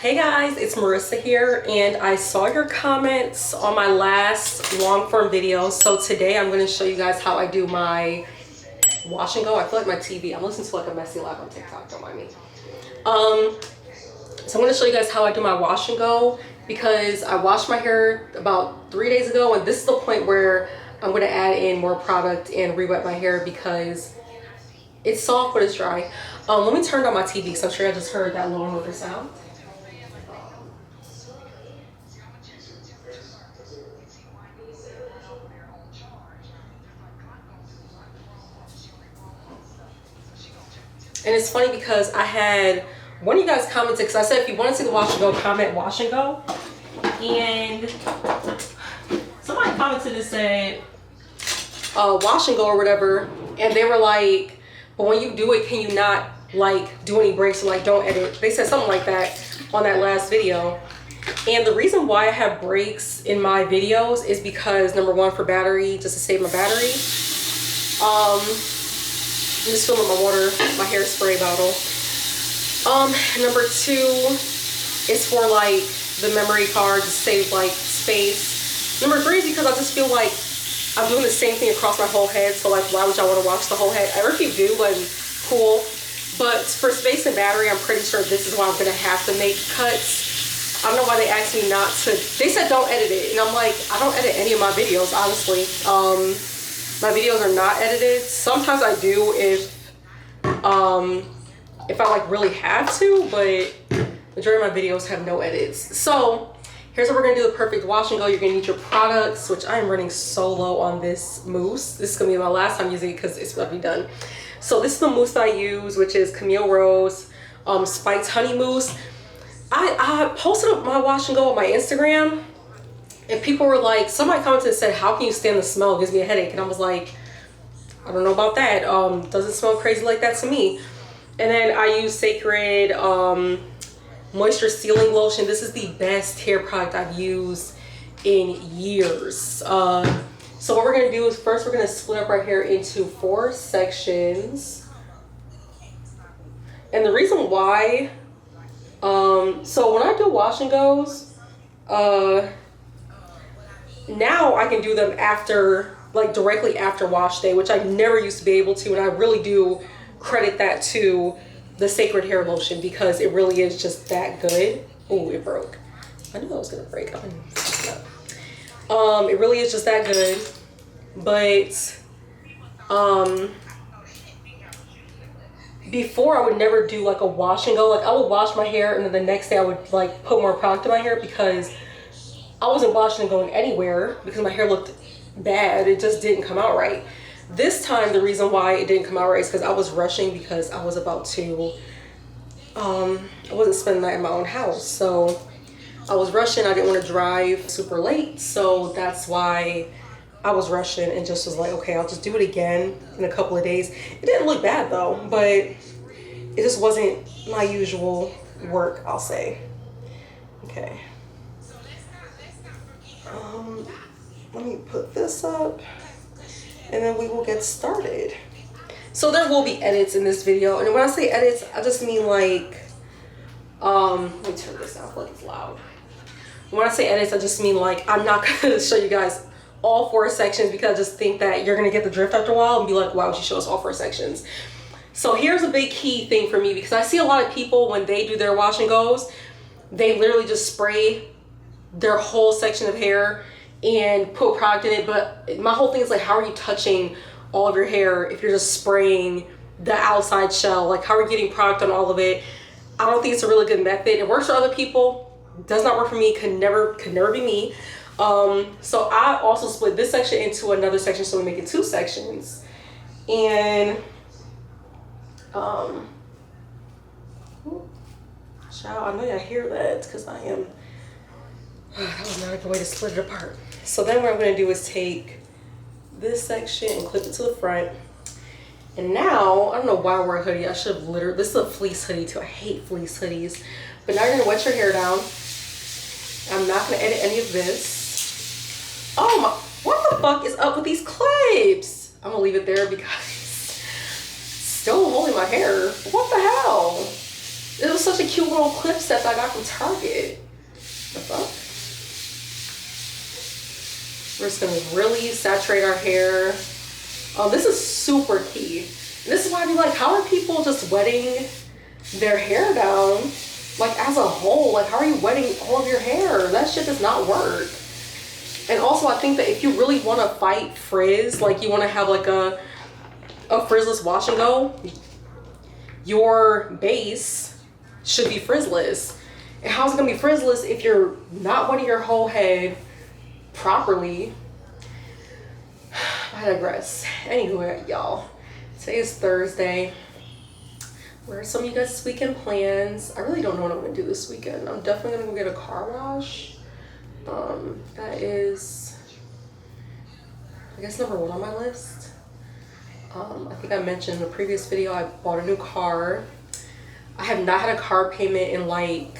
Hey guys, it's Marissa here, and I saw your comments on my last long form video. So today I'm going to show you guys how I do my wash and go. I feel like my TV, I'm listening to like a messy live on TikTok, don't mind me. So I'm going to show you guys how I do my wash and go because I washed my hair about 3 days ago, and this is the point where I'm going to add in more product and re-wet my hair because it's soft but it's dry. Let me turn down my TV because I'm sure I just heard that lawn mower sound. And it's funny because I had one of you guys commented, because I said if you want to see the wash and go, comment wash and go. And somebody commented and said wash and go or whatever. And they were like, but when you do it, can you not like do any breaks or like don't edit? They said something like that on that last video. And the reason why I have breaks in my videos is because number one, for battery, just to save my battery. I'm just filling my water, my hairspray bottle. Number two is for like the memory card to save like space. Number three is because I just feel like I'm doing the same thing across my whole head. So like, why would y'all want to watch the whole head? Or if you do, then cool. But for space and battery, I'm pretty sure this is why I'm gonna have to make cuts. I don't know why they asked me not to. They said don't edit it, and I'm like, I don't edit any of my videos, honestly. My videos are not edited. Sometimes I do if I like really have to, but majority of my videos have no edits. So here's what we're gonna do: the perfect wash and go. You're gonna need your products, which I am running so low on this mousse. This is gonna be my last time using it because it's gonna be done. So this is the mousse that I use, which is Camille Rose Spiked Honey Mousse. I posted up my wash and go on my Instagram. And people were like, somebody commented and said, how can you stand the smell? It gives me a headache. And I was like, I don't know about that. Doesn't smell crazy like that to me. And then I use Sacred Moisture Sealing Lotion. This is the best hair product I've used in years. So what we're going to do is first we're going to split up our hair into 4 sections. And the reason why, so when I do wash and goes, now I can do them after, like directly after wash day, which I never used to be able to. And I really do credit that to the Sacred Hair Lotion because it really is just that good. Oh, it broke. I knew that was gonna break. It really is just that good. But before I would never do like a wash and go. Like I would wash my hair and then the next day I would like put more product in my hair because I wasn't washing and going anywhere because my hair looked bad. It just didn't come out right. This time, the reason why it didn't come out right is because I was rushing because I was about to, I wasn't spending the night in my own house. So I was rushing. I didn't want to drive super late. So that's why I was rushing and just was like, okay, I'll just do it again in a couple of days. It didn't look bad though, but it just wasn't my usual work, I'll say. Okay. Let me put this up and then we will get started. So there will be edits in this video, and when I say edits, I just mean like let me turn this down, like it's loud. When I say edits, I just mean like I'm not gonna show you guys all 4 sections because I just think that you're gonna get the drift after a while and be like, why would you show us all 4 sections? So here's a big key thing for me, because I see a lot of people when they do their wash and goes, they literally just spray their whole section of hair and put product in it. But my whole thing is like, how are you touching all of your hair if you're just spraying the outside shell? Like, how are you getting product on all of it? I don't think it's a really good method. It works for other people, does not work for me, could never be me. So I also split this section into another section, so we make it 2 sections. And child, I know y'all hear that because I am that was not a good way to split it apart. So then what I'm going to do is take this section and clip it to the front. And now, I don't know why I wear a hoodie. I should have literally, this is a fleece hoodie too. I hate fleece hoodies. But now you're going to wet your hair down. I'm not going to edit any of this. Oh my, what the fuck is up with these clips? I'm going to leave it there because it's still holding my hair. What the hell? It was such a cute little clip set that I got from Target. The fuck? We're just gonna really saturate our hair. This is super key. And this is why I be like, how are people just wetting their hair down? Like as a whole, like how are you wetting all of your hair? That shit does not work. And also I think that if you really want to fight frizz, like you want to have like a frizzless wash and go, your base should be frizzless. And how's it gonna be frizzless if you're not wetting your whole head properly? I digress. Anyway, y'all, today is Thursday. What are some of you guys' weekend plans? I really don't know what I'm gonna do this weekend. I'm definitely gonna go get a car wash. That is, I guess, number one on my list. I think I mentioned in the previous video, I bought a new car. I have not had a car payment in like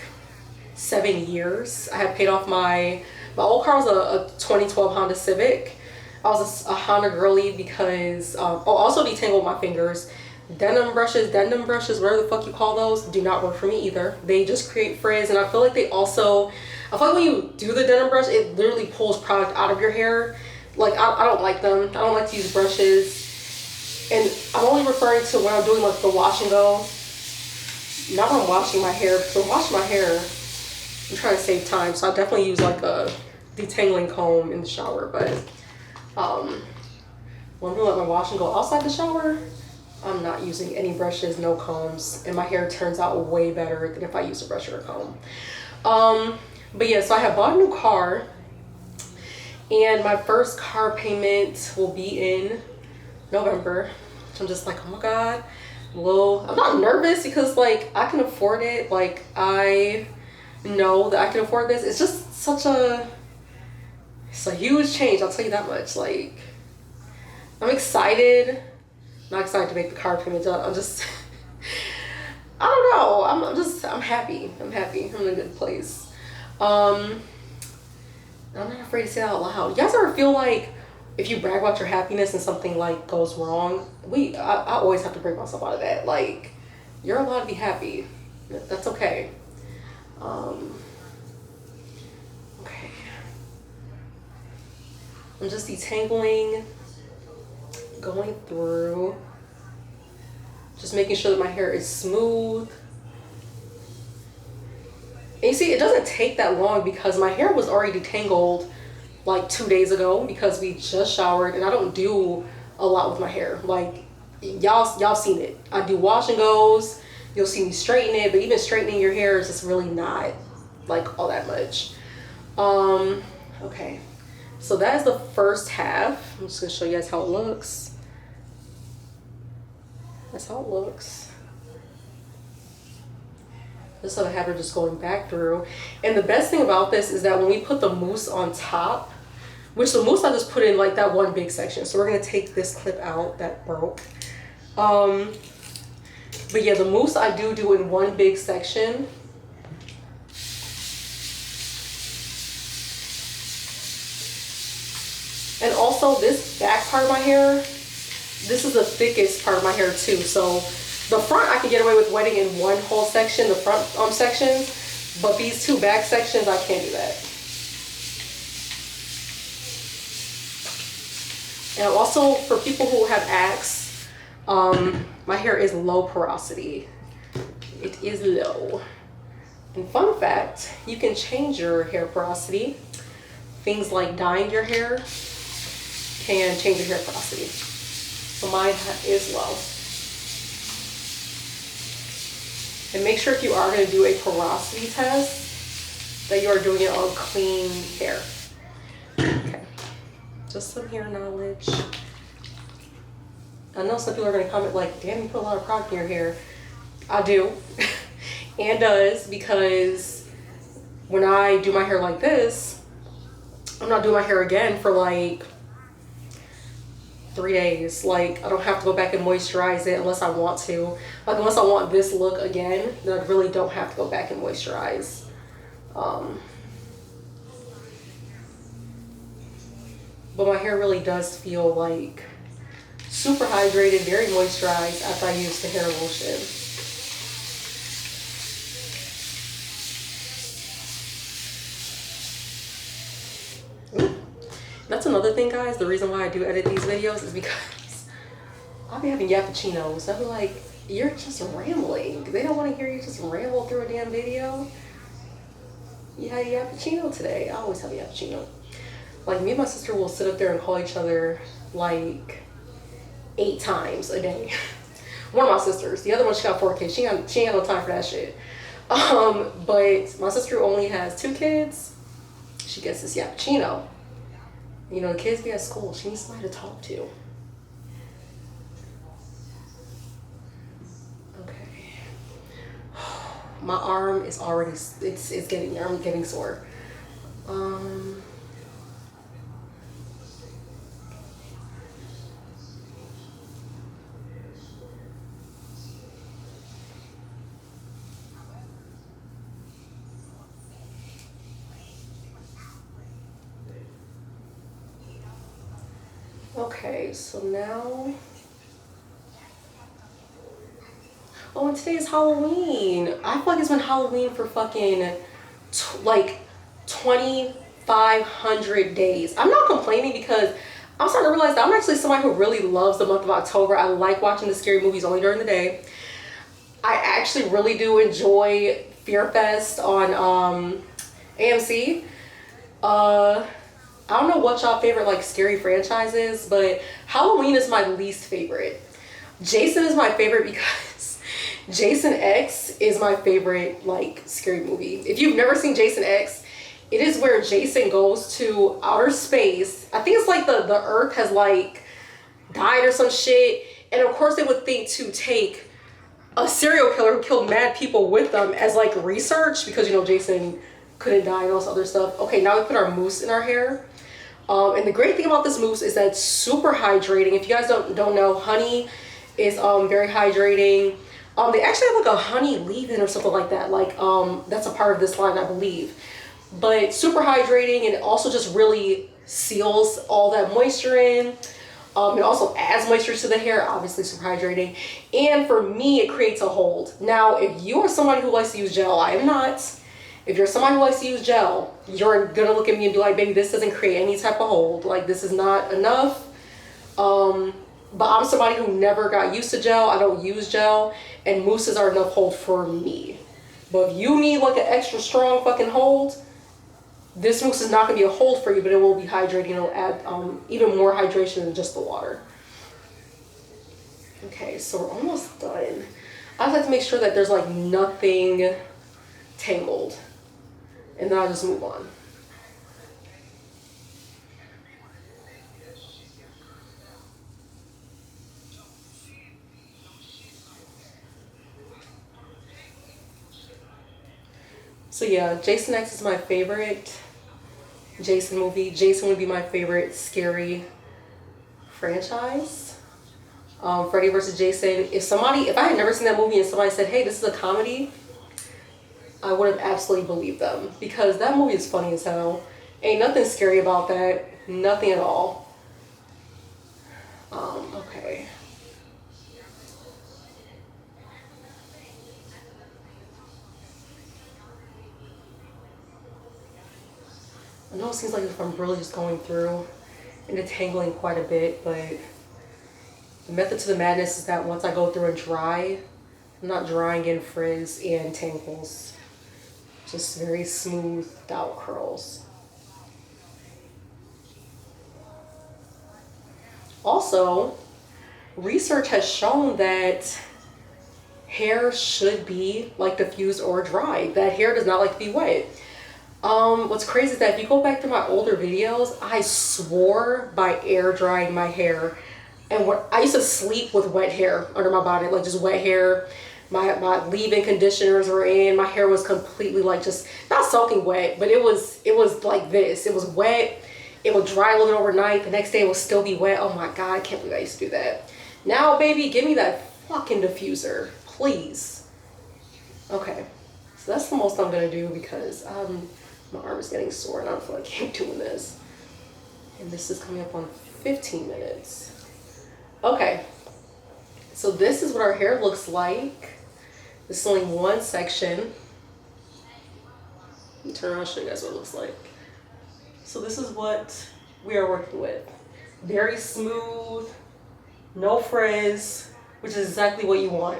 7 years. I had paid off my old car was a 2012 Honda Civic. I was a Honda girly because, also detangled my fingers. Denim brushes, whatever the fuck you call those, do not work for me either. They just create frizz, and I feel like they also, I feel like when you do the denim brush, it literally pulls product out of your hair. Like, I don't like them. I don't like to use brushes. And I'm only referring to when I'm doing like the wash and go. Not when I'm washing my hair, because when I'm washing my hair, I'm trying to save time. So I definitely use like a detangling comb in the shower. But when I'm doing like my wash and go outside the shower, I'm not using any brushes, no combs, and my hair turns out way better than if I use a brush or a comb. But yeah, so I have bought a new car, and my first car payment will be in November. So I'm just like, oh my God. I'm not nervous because like I can afford it. Like I know that I can afford this. It's just it's a huge change, I'll tell you that much. Like I'm excited. Not excited to make the car payment. I'm just, I don't know. I'm happy. I'm happy. I'm in a good place. I'm not afraid to say that out loud. You guys ever feel like if you brag about your happiness and something like goes wrong, I always have to break myself out of that. Like, you're allowed to be happy. That's okay. Okay. I'm just detangling, going through, just making sure that my hair is smooth. And you see, it doesn't take that long because my hair was already detangled like 2 days ago because we just showered, and I don't do a lot with my hair. Like y'all seen it. I do wash and goes. You'll see me straighten it, but even straightening your hair is just really not like all that much. Okay. So that is the first half. I'm just gonna show you guys how it looks. That's how it looks. This other half are just going back through. And the best thing about this is that when we put the mousse on top, which the mousse I just put in like that one big section. So we're gonna take this clip out that broke. But yeah, the mousse I do in one big section. And also this back part of my hair, this is the thickest part of my hair too. So the front I can get away with wetting in one whole section, the front sections, but these two back sections, I can't do that. And also for people who have acne, my hair is low porosity. It is low. And fun fact, you can change your hair porosity. Things like dyeing your hair can change your hair porosity. So mine is low. And make sure if you are going to do a porosity test that you are doing it on clean hair. Okay, just some hair knowledge. I know some people are going to comment like, damn, you put a lot of product in your hair. I do. And does, because when I do my hair like this, I'm not doing my hair again for like 3 days. Like I don't have to go back and moisturize it unless I want to. Like unless I want this look again, then I really don't have to go back and moisturize. But my hair really does feel like super hydrated, very moisturized after I use the hair lotion. That's another thing, guys. The reason why I do edit these videos is because I'll be having yappuccinos. I'll be like, you're just rambling. They don't want to hear you just ramble through a damn video. You had a yappuccino today. I always have a yappuccino. Like, me and my sister will sit up there and call each other like 8 times a day. One of my sisters. The other one, she got 4 kids. She ain't no time for that shit. But my sister who only has 2 kids, she gets this yappuccino. You know, the kids be at school. She needs somebody to talk to. Okay. My arm is already, it's getting there. I'm getting sore. Okay, so now, oh, and today is Halloween. I feel like it's been Halloween for fucking like 2,500 days. I'm not complaining because I'm starting to realize that I'm actually somebody who really loves the month of October. I like watching the scary movies only during the day. I actually really do enjoy Fear Fest on AMC. I don't know what y'all favorite like scary franchise is, but Halloween is my least favorite. Jason is my favorite because Jason X is my favorite like scary movie. If you've never seen Jason X, it is where Jason goes to outer space. I think it's like the earth has like died or some shit. And of course they would think to take a serial killer who killed mad people with them as like research because, you know, Jason couldn't die and all this other stuff. Okay, now we put our mousse in our hair. And the great thing about this mousse is that it's super hydrating. If you guys don't know, honey is very hydrating. They actually have like a honey leave-in or something like that. Like that's a part of this line, I believe. But super hydrating, and it also just really seals all that moisture in. It also adds moisture to the hair, obviously super hydrating. And for me, it creates a hold. Now, if you are somebody who likes to use gel, I am not. If you're somebody who likes to use gel, you're gonna look at me and be like, baby, this doesn't create any type of hold. Like, this is not enough. But I'm somebody who never got used to gel. I don't use gel, and mousses are enough hold for me. But if you need like an extra strong fucking hold, this mousse is not gonna be a hold for you, but it will be hydrating. It'll add even more hydration than just the water. Okay, so we're almost done. I just like to make sure that there's like nothing tangled. And then I'll just move on. So yeah, Jason X is my favorite Jason movie. Jason would be my favorite scary franchise. Freddy vs. Jason. If I had never seen that movie and somebody said, hey, this is a comedy, I would have absolutely believed them, because that movie is funny as hell. Ain't nothing scary about that. Nothing at all. Okay. I know it seems like if I'm really just going through and detangling quite a bit, but the method to the madness is that once I go through and dry, I'm not drying in frizz and tangles. Just very smooth out curls. Also, research has shown that hair should be like diffused or dry. That hair does not like to be wet. What's crazy is that if you go back to my older videos, I swore by air drying my hair. And I used to sleep with wet hair under my body, like just wet hair. My leave-in conditioners were in. My hair was completely like just not soaking wet, but it was like this. It was wet. It would dry a little bit overnight. The next day it would still be wet. Oh my God, I can't believe I used to do that. Now, baby, give me that fucking diffuser, please. Okay, so that's the most I'm gonna do because my arm is getting sore and I don't feel like I keep doing this. And this is coming up on 15 minutes. Okay, so this is what our hair looks like. This is only one section. Let me turn around and show you guys what it looks like. So this is what we are working with. Very smooth, no frizz, which is exactly what you want.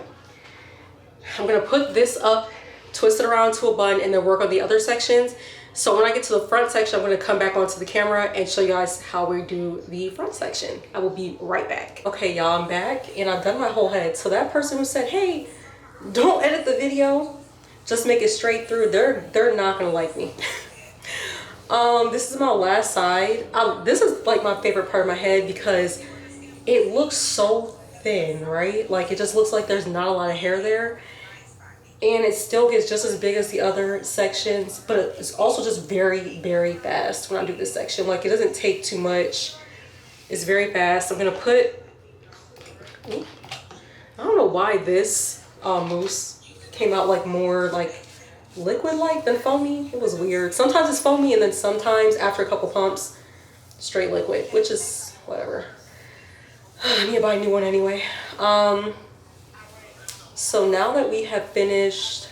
I'm gonna put this up, twist it around to a bun, and then work on the other sections. So when I get to the front section, I'm gonna come back onto the camera and show you guys how we do the front section. I will be right back. Okay, y'all, I'm back and I've done my whole head. So that person who said, hey, don't edit the video, just make it straight through, they're not gonna like me. This is my last side. This is like my favorite part of my head because it looks so thin, right? Like it just looks like there's not a lot of hair there. And it still gets just as big as the other sections, but it's also just very, very fast when I do this section. Like it doesn't take too much. It's very fast. I'm gonna put, I don't know why this mousse came out like more like liquid-like than foamy. It was weird. Sometimes it's foamy and then sometimes after a couple pumps, straight liquid, which is whatever. I need to buy a new one anyway. So now that we have finished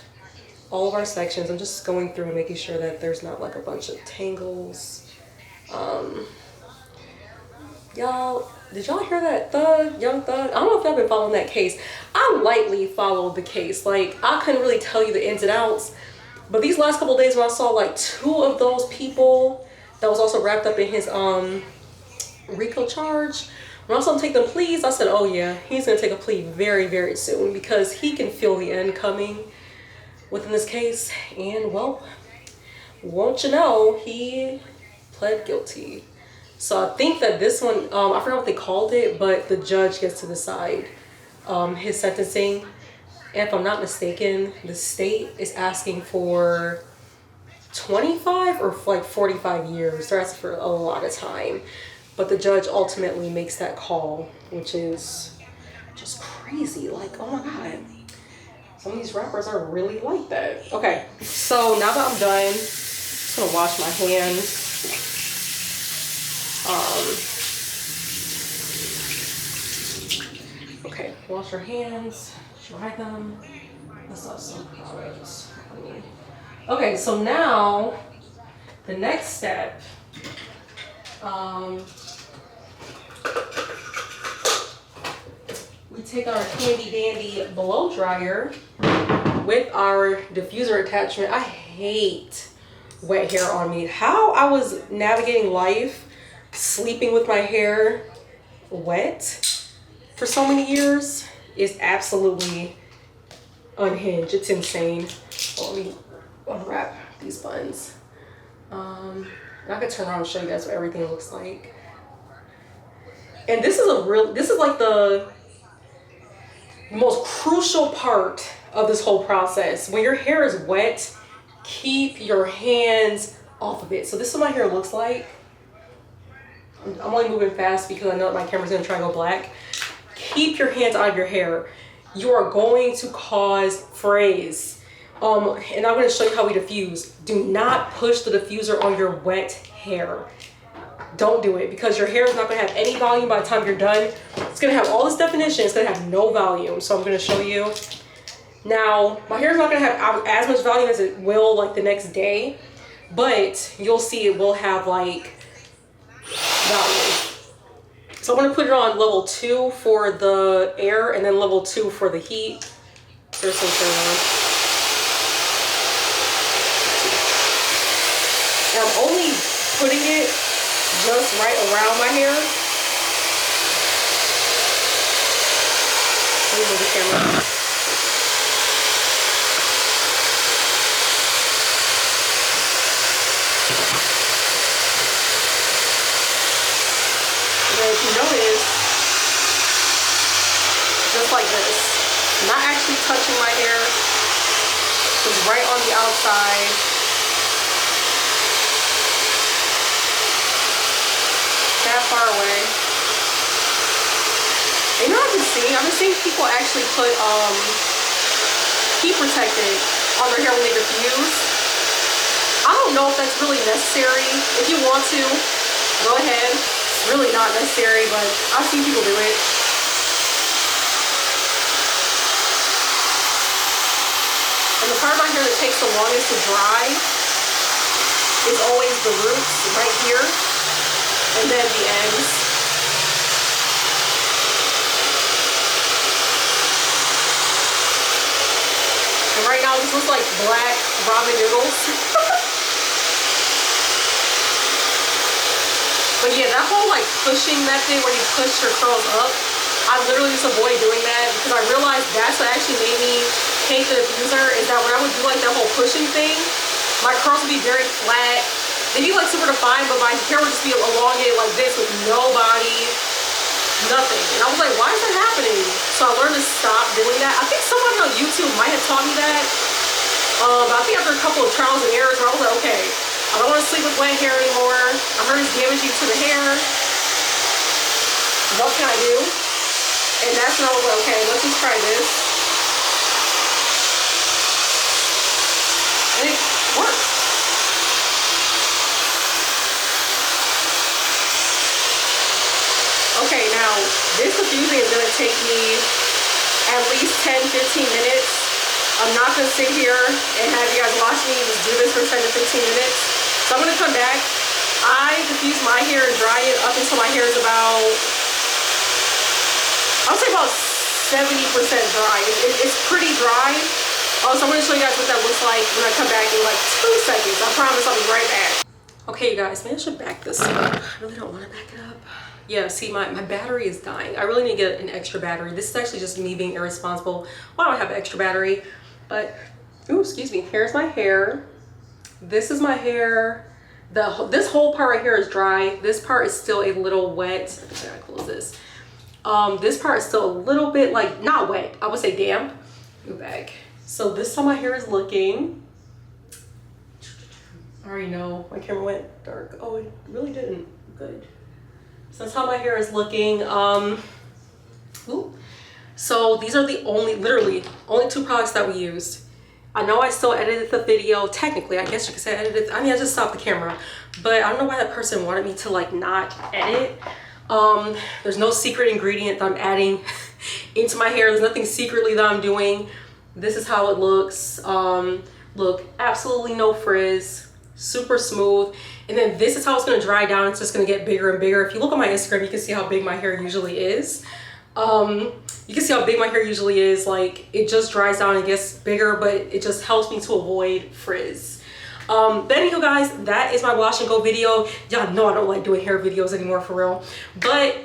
all of our sections, I'm just going through and making sure that there's not like a bunch of tangles. Y'all, did y'all hear that thug, Young Thug? I don't know if y'all been following that case. I lightly followed the case. Like I couldn't really tell you the ins and outs, but these last couple of days when I saw like 2 of those people that was also wrapped up in his RICO charge, when I saw him take the pleas, I said, oh yeah, he's gonna take a plea very, very soon because he can feel the end coming within this case. And well, won't you know, he pled guilty. So I think that this one, I forgot what they called it, but the judge gets to decide his sentencing. And if I'm not mistaken, the state is asking for 25 or like 45 years. They're asking for a lot of time. But the judge ultimately makes that call, which is just crazy. Like, oh my God, some of these rappers are really like that. Okay, so now that I'm done, I'm just gonna wash my hands. Okay, wash your hands, dry them. Let's have some products. Okay, so now the next step. We take our handy dandy blow dryer with our diffuser attachment. I hate wet hair on me. How I was navigating life, sleeping with my hair wet for so many years is absolutely unhinged. It's insane. Well, let me unwrap these buns. I could turn around and show you guys what everything looks like. And this is like the most crucial part of this whole process. When your hair is wet, keep your hands off of it. So this is what my hair looks like. I'm only moving fast because I know that my camera's gonna try to go black. Keep your hands out of your hair. You are going to cause frizz. And I'm gonna show you how we diffuse. Do not push the diffuser on your wet hair. Don't do it because your hair is not gonna have any volume by the time you're done. It's gonna have all this definition, it's gonna have no volume. So I'm gonna show you. Now, my hair is not gonna have as much volume as it will like the next day, but you'll see it will have like volume. So I'm gonna put it on level 2 for the air and then level 2 for the heat. There's some turn on. And I'm only putting it just right around my hair. Let me move the camera. And then if you notice, just like this, not actually touching my hair, just right on the outside. That far away. And you know, I've been seeing people actually put heat protectant on their hair when they diffuse. I don't know if that's really necessary. If you want to, go ahead. It's really not necessary, but I've seen people do it. And the part of my hair that takes the longest to dry is always the roots right here. and then the ends. And right now this looks like black ramen noodles. But yeah, that whole like pushing method where you push your curls up, I literally just avoid doing that because I realized that's what actually made me hate the diffuser, is that when I would do like that whole pushing thing, my curls would be very flat. They'd be like super defined, but my hair would just be elongated like this with no body, nothing. And I was like, why is that happening? So I learned to stop doing that. I think somebody on YouTube might have taught me that. I think after a couple of trials and errors, where I was like, okay, I don't want to sleep with wet hair anymore. I heard it's damaging to the hair. What can I do? And that's when I was like, okay, let's just try this. And it worked. Okay, now this diffusing is going to take me at least 10-15 minutes. I'm not going to sit here and have you guys watch me just do this for 10 to 15 minutes. So I'm going to come back. I diffuse my hair and dry it up until my hair is about, I would say about 70% dry. It's pretty dry. So I'm going to show you guys what that looks like when I come back in like 2 seconds. I promise I'll be right back. Okay, you guys, maybe I should back this up. I really don't want to back it up. Yeah, see, my battery is dying. I really need to get an extra battery. This is actually just me being irresponsible. Why don't I have an extra battery? But, ooh, excuse me. Here's my hair. This is my hair. This whole part right here is dry. This part is still a little wet. I gotta close this. This part is still a little bit like, not wet. I would say damp. Move back. So this is how my hair is looking. I already know my camera went dark. Oh, it really didn't. Good. So that's how my hair is looking. Ooh. So these are the literally only 2 products that we used. I know I still edited the video. Technically, I guess you could say I edited. I mean, I just stopped the camera. But I don't know why that person wanted me to like not edit. There's no secret ingredient that I'm adding into my hair. There's nothing secretly that I'm doing. This is how it looks. Look, absolutely no frizz. Super smooth. And then this is how it's going to dry down. It's just going to get bigger and bigger. If you look on my Instagram, you can see how big my hair usually is. You can see how big my hair usually is. Like, it just dries down and gets bigger, but it just helps me to avoid frizz. But anywho, guys, that is my wash and go video. Y'all know I don't like doing hair videos anymore, for real. But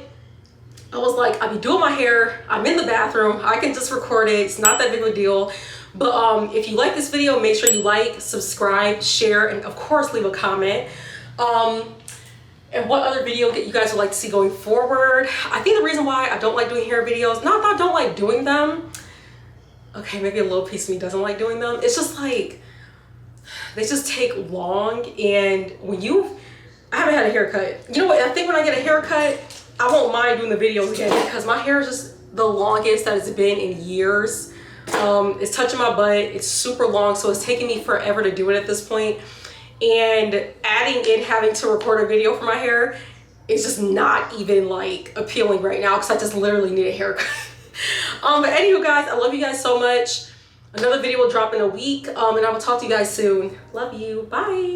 I was like, I be doing my hair. I'm in the bathroom. I can just record it. It's not that big of a deal. But if you like this video, make sure you like, subscribe, share, and of course leave a comment. And what other video you guys would like to see going forward. I think the reason why I don't like doing hair videos, not that I don't like doing them. Okay, maybe a little piece of me doesn't like doing them. It's just like, they just take long. And when I haven't had a haircut. You know what, I think when I get a haircut, I won't mind doing the videos again because my hair is just the longest that it's been in years. It's touching my butt. It's super long, so it's taking me forever to do it at this point. And adding in having to record a video for my hair is just not even like appealing right now because I just literally need a haircut. But anywho, guys, I love you guys so much. Another video will drop in a week, and I will talk to you guys soon. Love you. Bye.